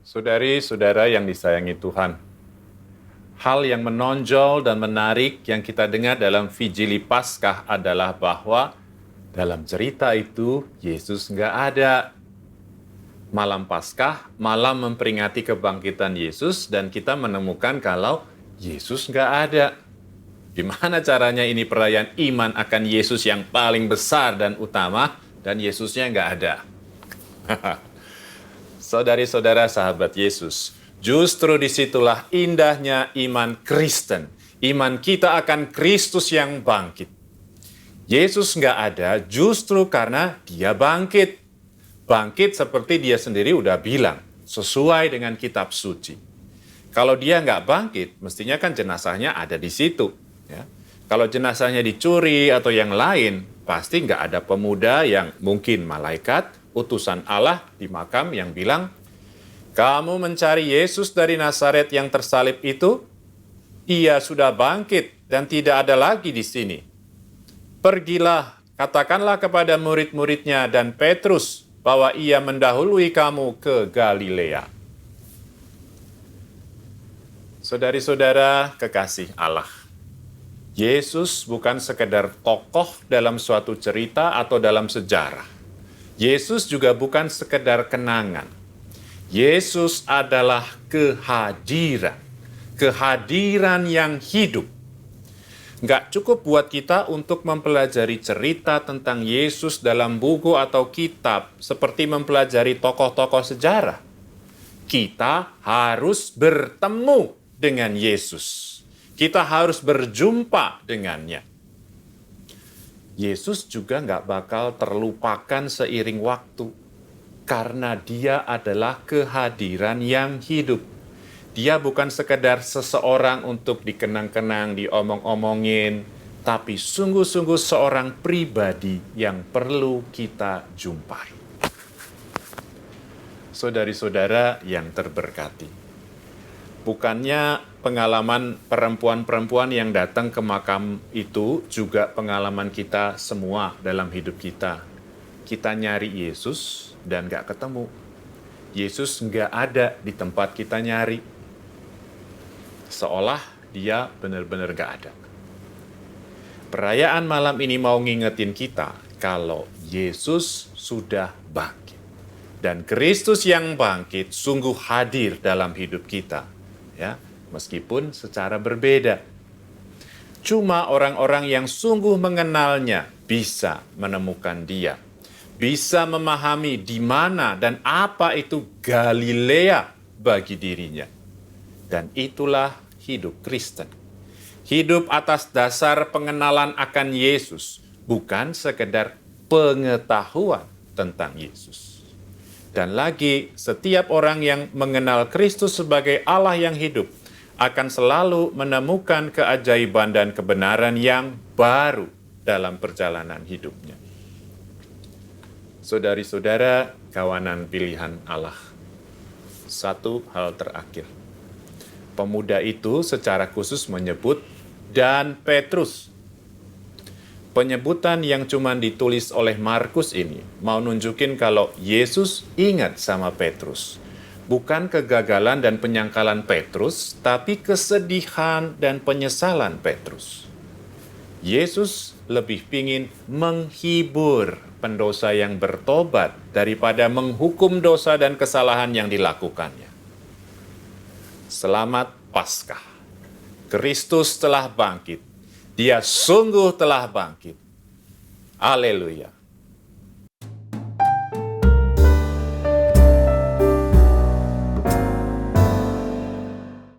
Saudari-saudara yang disayangi Tuhan, hal yang menonjol dan menarik yang kita dengar dalam Vigili Paskah adalah bahwa dalam cerita itu Yesus nggak ada. Malam Paskah, malam memperingati kebangkitan Yesus, dan kita menemukan kalau Yesus nggak ada. Gimana caranya ini perayaan iman akan Yesus yang paling besar dan utama, dan Yesusnya nggak ada? Saudari-saudara sahabat Yesus, justru disitulah indahnya iman Kristen. Iman kita akan Kristus yang bangkit. Yesus nggak ada justru karena dia bangkit. Bangkit seperti dia sendiri udah bilang, sesuai dengan kitab suci. Kalau dia nggak bangkit, mestinya kan jenazahnya ada di situ. Ya. Kalau jenazahnya dicuri atau yang lain, pasti nggak ada pemuda yang mungkin malaikat, utusan Allah di makam yang bilang, kamu mencari Yesus dari Nazaret yang tersalib itu? Ia sudah bangkit dan tidak ada lagi di sini. Pergilah, katakanlah kepada murid-muridnya dan Petrus bahwa ia mendahului kamu ke Galilea. Saudari-saudara kekasih Allah, Yesus bukan sekedar tokoh dalam suatu cerita atau dalam sejarah. Yesus juga bukan sekedar kenangan. Yesus adalah kehadiran. Kehadiran yang hidup. Nggak cukup buat kita untuk mempelajari cerita tentang Yesus dalam buku atau kitab, seperti mempelajari tokoh-tokoh sejarah. Kita harus bertemu dengan Yesus. Kita harus berjumpa dengannya. Yesus juga nggak bakal terlupakan seiring waktu, karena dia adalah kehadiran yang hidup. Dia bukan sekedar seseorang untuk dikenang-kenang, diomong-omongin, tapi sungguh-sungguh seorang pribadi yang perlu kita jumpai. Saudari-saudara yang terberkati, bukannya pengalaman perempuan-perempuan yang datang ke makam itu juga pengalaman kita semua dalam hidup kita. Kita nyari Yesus dan nggak ketemu. Yesus nggak ada di tempat kita nyari. Seolah dia benar-benar nggak ada. Perayaan malam ini mau ngingetin kita kalau Yesus sudah bangkit. Dan Kristus yang bangkit sungguh hadir dalam hidup kita. Ya, meskipun secara berbeda. Cuma orang-orang yang sungguh mengenalnya bisa menemukan dia. Bisa memahami di mana dan apa itu Galilea bagi dirinya. Dan itulah hidup Kristen. Hidup atas dasar pengenalan akan Yesus, bukan sekedar pengetahuan tentang Yesus. Dan lagi, setiap orang yang mengenal Kristus sebagai Allah yang hidup akan selalu menemukan keajaiban dan kebenaran yang baru dalam perjalanan hidupnya. Saudari-saudara, kawanan pilihan Allah. Satu hal terakhir. Pemuda itu secara khusus menyebut dan Petrus. Penyebutan yang cuma ditulis oleh Markus ini mau nunjukin kalau Yesus ingat sama Petrus. Bukan kegagalan dan penyangkalan Petrus, tapi kesedihan dan penyesalan Petrus. Yesus lebih pingin menghibur pendosa yang bertobat daripada menghukum dosa dan kesalahan yang dilakukannya. Selamat Paskah. Kristus telah bangkit. Dia sungguh telah bangkit. Haleluya.